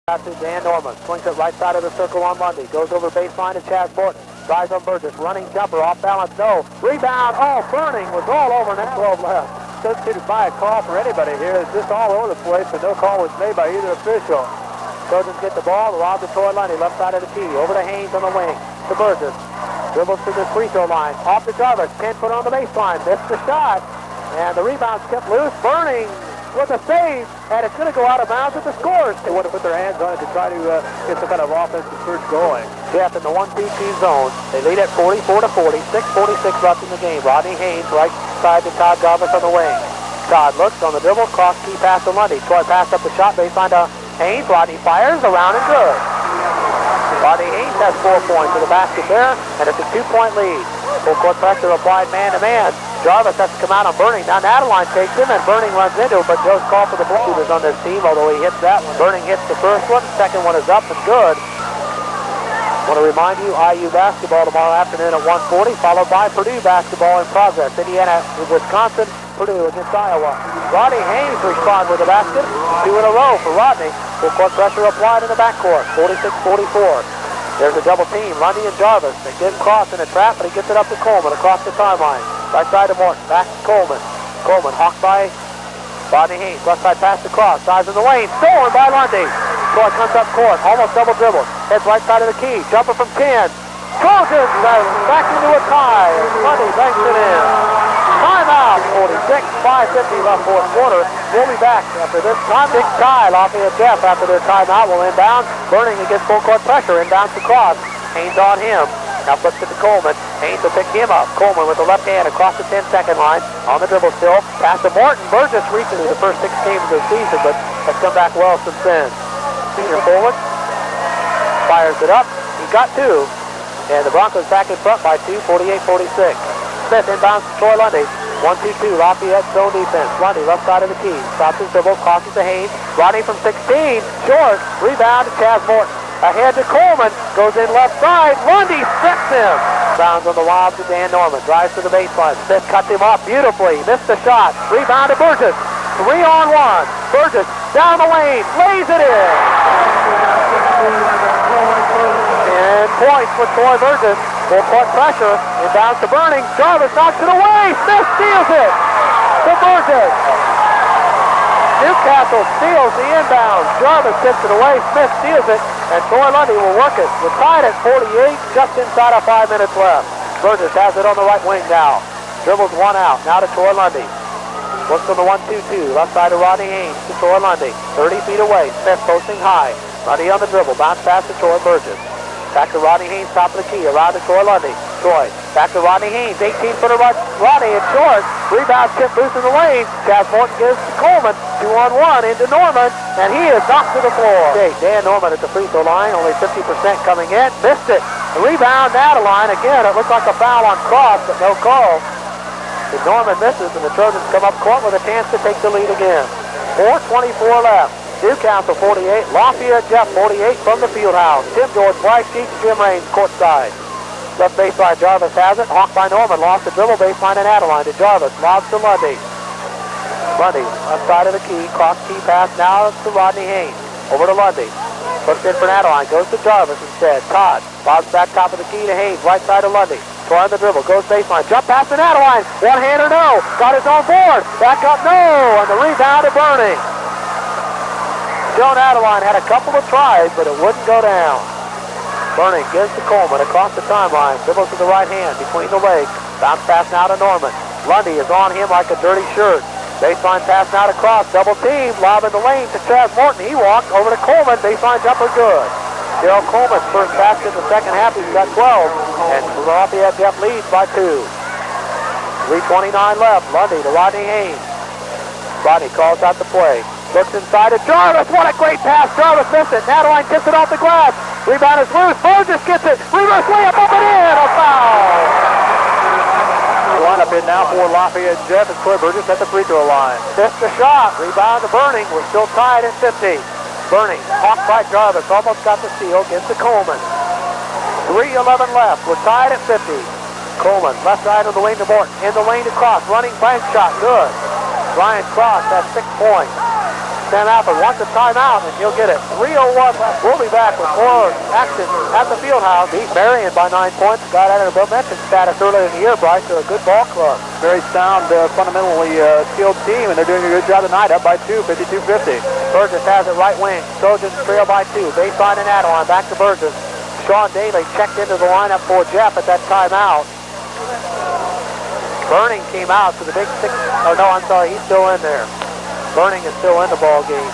Out to Dan Norman, swings it right side of the circle on Lundy, goes over baseline to Chaz Morton, drives on Burgess, running jumper, off balance, no, rebound, Burning was all over net, 12 left. Substituted by a call for anybody here. It's just all over the place, but no call was made by either official. Trojans get the ball, lob to Troy Lundy, left side of the key, over to Haynes on the wing, to Burgess, dribbles to the free throw line, off to Jarvis, 10 foot on the baseline, missed the shot, and the rebound's kept loose. Burning with a save, and it's going to go out of bounds with the scores. They want to put their hands on it to try to get some kind of offensive surge going. Jeff in the 1-2-2 zone. They lead at 44-40, 6:46 left in the game. Rodney Haynes right side to Todd Jarvis on the wing. Todd looks on the dribble, cross key pass to Lundy. Troy pass up the shot baseline to Haynes. Rodney fires, around and good. Rodney Haynes has 4 points to the basket there, and it's a 2-point lead. Full court pressure applied man-to-man. Jarvis has to come out on Burning. Now Adeline takes him, and Burning runs into him, but Joe's called for the ball. Shooters on this team, although he hits that one. Burning hits the first one. Second one is up and good. Want to remind you, IU basketball tomorrow afternoon at 1:40, followed by Purdue basketball in progress. Indiana, Wisconsin, Purdue against Iowa. Rodney Haynes responds with a basket. 2 in a row for Rodney. Full court pressure applied in the backcourt. 46-44. There's a double team. Lundy and Jarvis. They get cross in a trap, but he gets it up to Coleman across the timeline. Right side to Morton. Back to Coleman. Coleman hawked by Rodney Haynes. Left side pass across. Size in the lane. Stolen by Lundy. Troy comes up court. Almost double dribble. Heads right side of the key. Jumper from 10. Trojans back into a tie. Lundy banks it in. Timeout. 46. 5:50 left fourth quarter. We'll be back after this time. Big tie. Lafayette Jeff after their timeout will inbound. Burning against full court pressure. Inbounds across. Haynes on him. Now flips it to Coleman. Haynes will pick him up. Coleman with the left hand across the 10-second line. On the dribble still. Pass to Morton. Burgess reaches the first 6 games of the season, but has come back well since then. Senior forward. Fires it up. He got 2. And the Broncos back in front by 2, 48-46. Smith inbounds to Troy Lundy. 1-2-2, Lafayette zone defense. Lundy, left side of the key. Stops his dribble, crosses to Haynes. Rodney from 16, short. Rebound to Chaz Morton. Ahead to Coleman. Goes in left side. Lundy strips him. Bounds on the lob to Dan Norman. Drives to the baseline. Smith cuts him off beautifully. Missed the shot. Rebound to Burgess. 3-on-1. Burgess down the lane. Lays it in. And points for Troy Burgess. Full court pressure. Inbounds to Burning. Jarvis knocks it away. Smith steals it to Burgess. Newcastle steals the inbound. Jarvis tips it away. Smith steals it. And Troy Lundy will work it. We're tied at 48. Just inside of 5 minutes left. Burgess has it on the right wing now. Dribbles one out. Now to Troy Lundy. Looks on the 1-2-2. Left side of Rodney Haynes to Troy Lundy. 30 feet away. Smith posting high. Lundy on the dribble. Bounce pass to Troy Burgess. Back to Rodney Haynes, top of the key. Around to Troy Lundy. Troy. Back to Rodney Haynes. 18-footer Rodney in short. Rebound tip loose in the lane. Chaz Morton gives to Coleman. 2-on-1 into Norman. And he is knocked to the floor. Okay, Dan Norman at the free throw line. Only 50% coming in. Missed it. The rebound, Adeline. Again, it looks like a foul on Cross, but no call. The Norman misses, and the Trojans come up court with a chance to take the lead again. 4:24 left. Newcastle 48, Lafayette Jeff 48 from the field house. Tim George, Bryce Sheets, Jim Raines, courtside. Left baseline, Jarvis has it. Hawked by Norman, lost the dribble baseline and Adeline to Jarvis. Lobs to Lundy. Lundy, left side of the key, cross key pass now to Rodney Haynes. Over to Lundy. Puts in for Adeline, goes to Jarvis instead. Todd, lobs back top of the key to Haynes, right side of Lundy. Troy on the dribble, goes baseline, jump pass to Adeline. One-hander, no. Got his own board. Back up, no. And the rebound to Burning. Joan Adeline had a couple of tries, but it wouldn't go down. Burning gives to Coleman across the timeline. Dribbles to the right hand between the legs. Bounce pass now to Norman. Lundy is on him like a dirty shirt. Baseline pass now to Cross. Double team. Lob in the lane to Chaz Morton. He walked over to Coleman. Baseline jumper good. Daryl Coleman's first basket in the second half. He's got 12. And Lafayette Jeff leads by 2. 3:29 left. Lundy to Rodney Haynes. Rodney calls out the play. Looks inside to Jarvis. What a great pass. Jarvis missed it. Adeline tips it off the glass. Rebound is loose. Burgess gets it. Reverse layup up and in. A foul. The lineup in now for Lafayette Jeff and Troy Burgess at the free throw line. Missed the shot. Rebound to Burning. We're still tied at 50. Burning. Hawked by Jarvis. Almost got the steal. Gets to Coleman. 3:11 left. We're tied at 50. Coleman. Left side of the lane to Morton. In the lane to Cross. Running bank shot. Good. Ryan Cross has 6 points. Sam Alford wants a timeout, and he'll get it. 3:01 left. We'll be back with more action at the field house. Beat Marion by 9 points. Got out of the mentioned status earlier in the year, Bryce. They're a good ball club. Very sound, fundamentally skilled team, and they're doing a good job tonight, up by 2, 52-50. Burgess has it right wing. Trojans trail by 2. Baseline and Adeline. Back to Burgess. Sean Daly checked into the lineup for Jeff at that timeout. Burning came out to the big 6. Oh, no, I'm sorry. He's still in there. Burning is still in the ball game.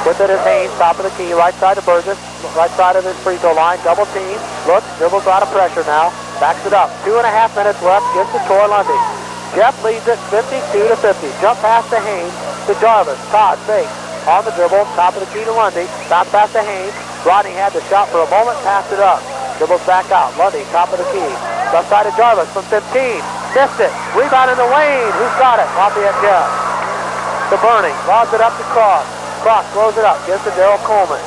With it is Haynes, top of the key, right side of Burgess, right side of his free throw line, double team. Looks, dribbles out of pressure now, backs it up. 2.5 minutes left, gives to Troy Lundy. Jeff leads it 52-50. Jump pass to Haynes, to Jarvis. Todd fakes on the dribble, top of the key to Lundy. Bounce pass to Haynes. Rodney had the shot for a moment, passed it up. Dribbles back out. Lundy, top of the key. Left side of Jarvis from 15. Missed it. Rebound in the lane. Who's got it? Lafayette Jeff. To Burning. Lobs it up to Cross. Cross throws it up. Gives to Daryl Coleman.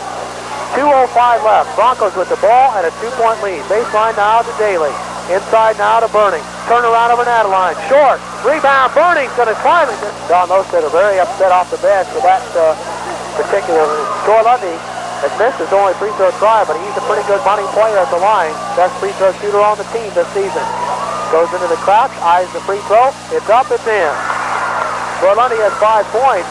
2:05 left. Broncos with the ball and a 2-point lead. Baseline now to Daly. Inside now to Burning. Turn around over Adeline. Short. Rebound. Burning's going to finally get. Don Mostad are very upset off the bench for that particular. Troy Lundy has missed his only free throw try, but he's a pretty good money player at the line. Best free throw shooter on the team this season. Goes into the crouch. Eyes the free throw. It's up. It's in. Troy Lundy has 5 points,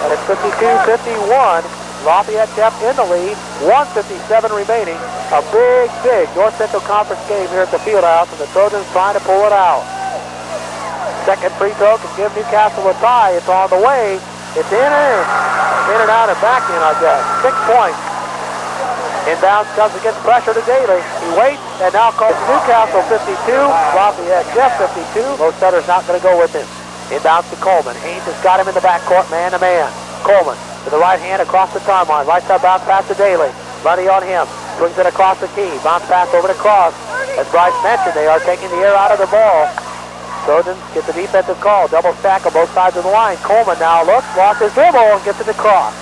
and it's 52-51. Lafayette Jeff in the lead, 1:57 remaining. A big North Central Conference game here at the Fieldhouse, and the Trojans trying to pull it out. Second free throw can give Newcastle a tie. It's on the way. It's in and out and back in, I guess. 6 points. Inbounds comes against pressure to Daly. He waits and now calls Newcastle 52, Lafayette Jeff 52. Mostad's not going to go with him. Inbounds to Coleman. Haynes has got him in the backcourt, man-to-man. Coleman to the right hand across the timeline. Right side bounce pass to Daly. Lundy on him. Swings it across the key. Bounce pass over to Cross. As Bryce mentioned, they are taking the air out of the ball. Trojans get the defensive call. Double stack on both sides of the line. Coleman now looks, lost his dribble, and gets it to Cross.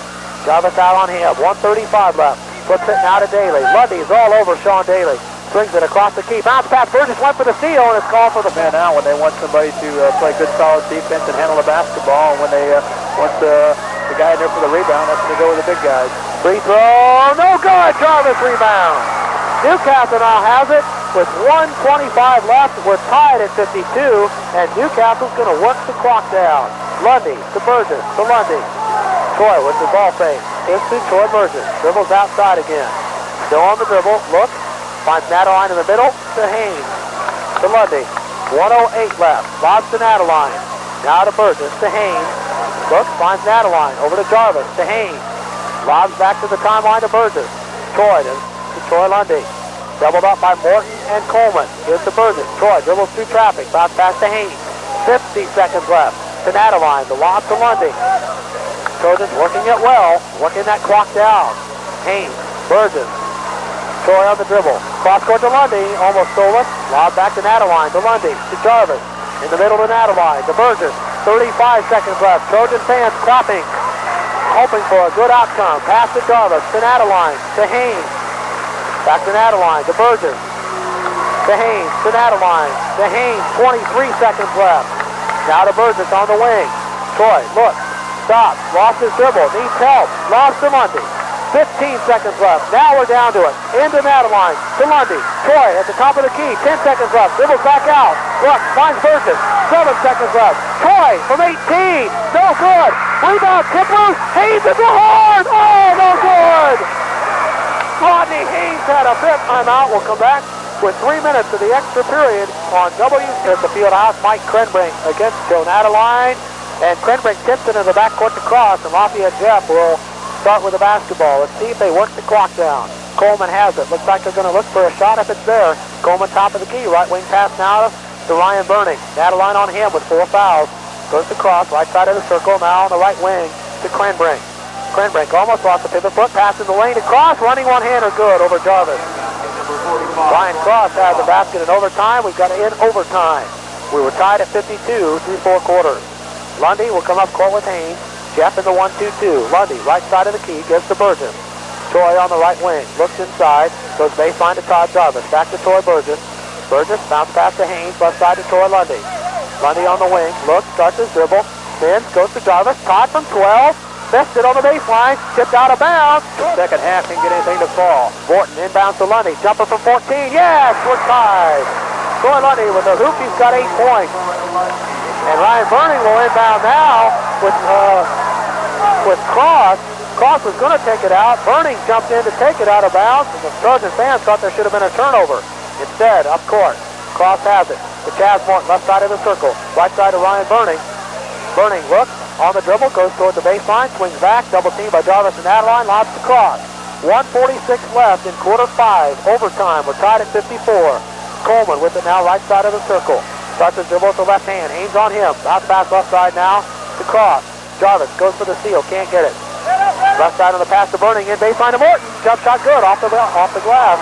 Jarvis out on him. 1:35 left. Puts it now to Daly. Lundy is all over Sean Daly. Swings it across the key. Bounce pass. Burgess went for the steal, and it's called for the man out when they want somebody to play good, solid defense and handle the basketball. And when they want the guy in there for the rebound, that's going to go with the big guys. Free throw, no good. Jarvis rebound. Newcastle now has it with 1:25 left. We're tied at 52, and Newcastle's going to work the clock down. Lundy to Burgess to Lundy. Troy with the ball fake. It's to Troy Burgess. Dribbles outside again. Still on the dribble. Looks. Finds Adeline in the middle to Haynes. To Lundy. 1:08 left. Lobs to Adeline. Now to Burgess to Haynes. Looks. Finds Adeline. Over to Jarvis. To Haynes. Lobs back to the timeline to Burgess. Troy to Troy Lundy. Doubled up by Morton and Coleman. Here's to Burgess. Troy dribbles through traffic. Bounce pass to Haynes. 50 seconds left. To Adeline. The lob to Lundy. Trojans working it well. Working that clock down. Haynes. Burgess. Troy on the dribble. Cross court to Lundy. Almost stole it. Lob back to Adeline. To Lundy. To Jarvis. In the middle to Adeline. To Burgess. 35 seconds left. Trojan fans clapping. Hoping for a good outcome. Pass to Jarvis. To Adeline. To Haynes. Back to Adeline. To Burgess. To Haynes. To Adeline. To Haynes. 23 seconds left. Now to Burgess on the wing. Troy. Look. Stops. Lost his dribble. Needs help. Lost to Lundy. 15 seconds left. Now we're down to it. Into Adeline. To Lundy. Troy at the top of the key. 10 seconds left. Dribbles back out. Look. Finds Burgess. 7 seconds left. Troy from 18. No good. Rebound. Tip loose. Haynes at the horn. Oh, no good. Rodney Haynes had a fifth timeout. We'll come back with 3 minutes of the extra period on W. At the field house. Mike Krenbrink against Joan Adeline. And Krenbrink tips it in the backcourt to Cross, and Lafayette Jeff will start with the basketball. Let's see if they work the clock down. Coleman has it. Looks like they're going to look for a shot if it's there. Coleman top of the key. Right wing pass now to Ryan Burning. Adeline on him with 4 fouls. Goes to Cross, right side of the circle. Now on the right wing to Krenbrink. Krenbrink almost lost the pivot foot. Pass in the lane to Cross. Running one-hander good over Jarvis. Ryan Cross has the basket in overtime. We've got to end overtime. We were tied at 52 through 4 quarters. Lundy will come up court with Haynes. Jeff in the 1-2-2. Lundy, right side of the key, gives to Burgess. Troy on the right wing. Looks inside. Goes baseline to Todd Jarvis. Back to Troy Burgess. Burgess, bounce pass to Haynes. Left side to Troy Lundy. Lundy on the wing. Looks, starts his dribble. Spins, goes to Jarvis. Todd from 12. Missed it on the baseline. Tipped out of bounds. The second half didn't get anything to fall. Morton inbounds to Lundy. Jumper from 14. Yes, we're tied. Troy Lundy with a hoop. He's got 8 points. And Ryan Burning will inbound now with Cross. Cross was going to take it out. Burning jumped in to take it out of bounds. And the Trojan fans thought there should have been a turnover. Instead, up court, Cross has it. To Chaz Morton, left side of the circle. Right side to Ryan Burning. Burning looks on the dribble, goes toward the baseline, swings back, double team by Jarvis and Adeline, lobs to Cross. 1:46 left in quarter 5, overtime. We're tied at 54. Coleman with it now, right side of the circle. Starts his dribble with the left hand, aims on him. Bounce pass left side now to Cross. Jarvis goes for the steal, can't get it. Left side on the pass to Burning, in baseline to Morton. Jump shot good, off the glass.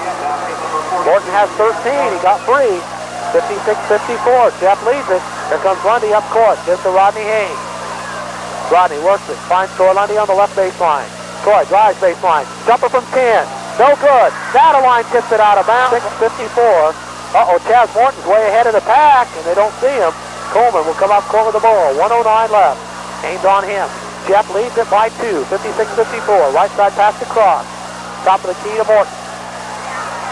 Morton has 13, he got 3. 56-54, Jeff leads it. Here comes Lundy up court, gives to Rodney Haynes. Rodney works it, finds Troy Lundy on the left baseline. Troy drives baseline, jumper from 10, no good. Adeline tips it out of bounds, 6:54. Chaz Morton's way ahead of the pack, and they don't see him. Coleman will come up court with the ball, 1:09 left. Aimed on him. Jeff leads it by 2, 56-54. Right side pass to Cross. Top of the key to Morton.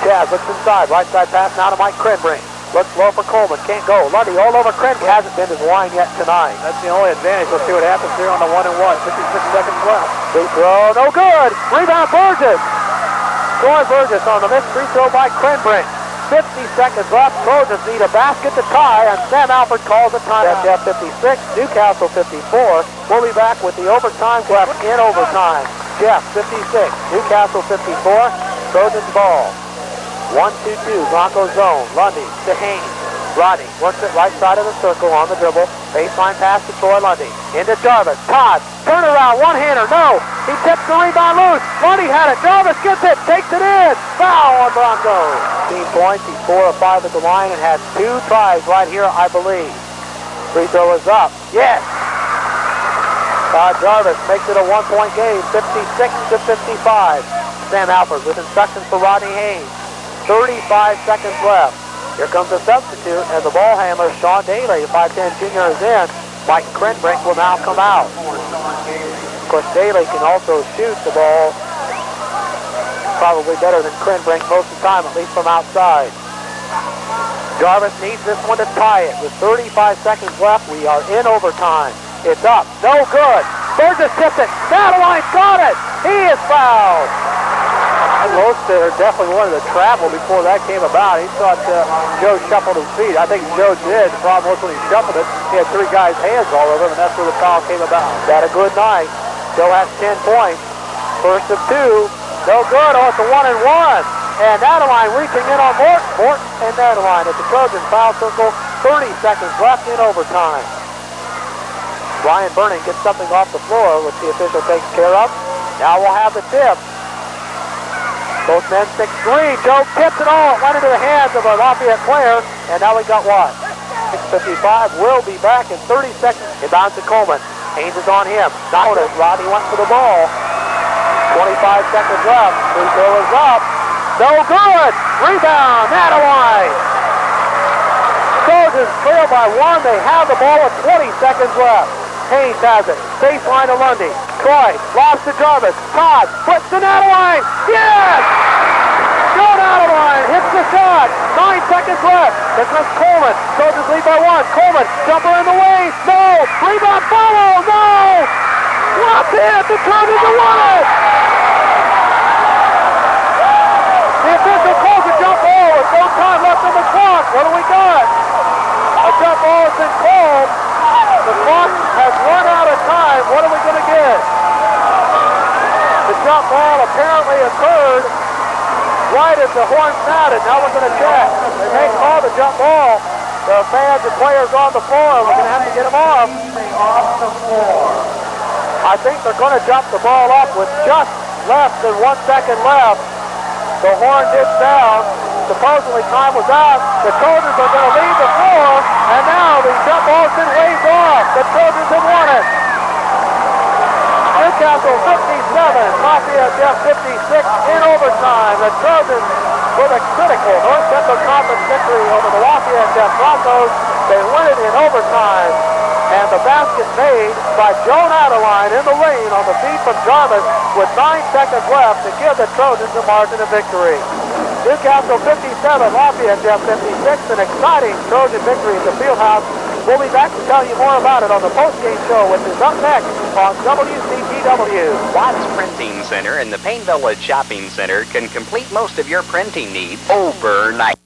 Chaz looks inside, right side pass now to Mike Crenbrink. Looks low for Coleman, can't go. Lundy all over Crenbrink. Hasn't been his line yet tonight. That's the only advantage. We'll see what happens here on the 1-1. 56 seconds left. Free throw, no good. Rebound Burgess. Troy Burgess on the missed free throw by Crenbrink. 50 seconds left. Trojans need a basket to tie, and Sam Alford calls a timeout. Jeff 56, Newcastle 54. We'll be back with the overtime left in overtime. Jeff 56, Newcastle 54. Trojans ball. 1-2-2, Broncos zone. Lundy to Haynes. Rodney works it right side of the circle on the dribble. Baseline pass to Troy Lundy. Into Jarvis. Todd, turn around, one-hander, no. He tips the rebound loose. Lundy had it. Jarvis gets it, takes it in. Foul on Broncos. 15 points. He's 4 of 5 at the line and has 2 tries right here, I believe. Free throw is up. Yes. Todd Jarvis makes it a 1-point game, 56-55. Sam Alford with instructions for Rodney Haynes. 35 seconds left. Here comes the substitute, and the ball handler, Sean Daly, the 5'10 junior, is in. Mike Crenbrink will now come out. Of course, Daly can also shoot the ball probably better than Crenbrink most of the time, at least from outside. Jarvis needs this one to tie it. With 35 seconds left, we are in overtime. It's up. No good. Burgess tipped it. Adeline got it. He is fouled. Lostetter definitely wanted to travel before that came about. He thought Joe shuffled his feet. I think Joe did. The problem was when he shuffled it, he had 3 guys' hands all over him, and that's where the foul came about. Had a good night. Joe has 10 points. First of 2. No good. Oh, it's a 1-and-1. And Adeline reaching in on Morton. Morton and Adeline at the Trojan foul circle. 30 seconds left in overtime. Ryan Burning gets something off the floor, which the official takes care of. Now we'll have the tip. Both men 6-3. Joe tips it all. It went into the hands of a Lafayette player. And now we got what? 6:55. We'll be back in 30 seconds. Inbound to Coleman. Haynes is on him. Not it. Rodney went for the ball. 25 seconds left. Free throw is up. No good. Rebound. Adeline. Trojans trail by 1. They have the ball with 20 seconds left. Haynes has it. Baseline to Lundy. Troy lobs to Jarvis. Todd flips to Adeline. Yes! Joe Adeline hits the shot. 9 seconds left. Here comes Coleman. Trojans lead by 1. Coleman, jumper in the way. No! Rebound follow. No! What's it? The Trojans have won it! The official calls a jump ball with no time left on the clock. What do we got? A jump ball has been called. The clock has run out of time. What are we going to get? The jump ball apparently occurred right as the horn sounded. Now we're going to check. They may call the jump ball. The fans and players on the floor. We're going to have to get them off. I think they're going to jump the ball up with just less than 1 second left. The horn did sound. Supposedly time was out. The Trojans are going to leave the floor, and now the jump ball's been waved off. The Trojans have won it. Newcastle 57, Lafayette Jeff 56 in overtime. The Trojans with a critical North Central Conference victory over the Lafayette Jeff Broncos. They win it in overtime. And the basket made by Joan Adeline in the lane on the feed from Jarvis with 9 seconds left to give the Trojans a margin of victory. Newcastle 57, Lafayette Jeff 56, an exciting Trojan victory at the Fieldhouse. We'll be back to tell you more about it on the postgame show, which is up next on WCTW. Watts Printing Center and the Payne Village Shopping Center can complete most of your printing needs overnight.